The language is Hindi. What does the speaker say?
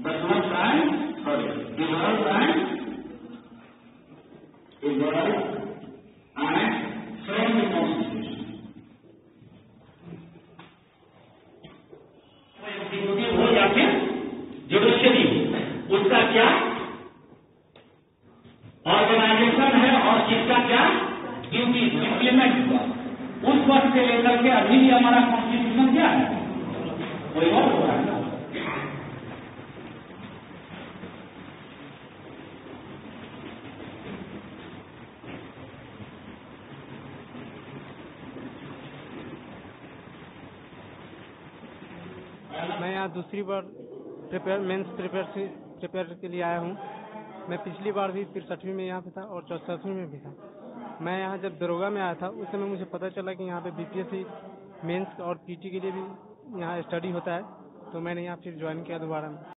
the first and third. Evolve and frame the constitution. Executive हो या फिर जुडिशियरी, उसका क्या ऑर्गेनाइजेशन है और किसका क्या ड्यूटी इम्प्लीमेंट हुआ, उस वक्त से लेकर के अभी भी हमारा कॉन्स्टिट्यूशन क्या है, कोई और हो रहा है। मैं यहाँ दूसरी बार मेंस प्रिपेयर के लिए आया हूँ। मैं पिछली बार भी फिर 6वीं में यहाँ पे था और 7वीं में भी था। मैं यहाँ जब दरोगा में आया था उस समय मुझे पता चला कि यहाँ पे बीपीएससी मेंस और पीटी के लिए भी यहाँ स्टडी होता है, तो मैंने यहाँ फिर ज्वाइन किया दोबारा में।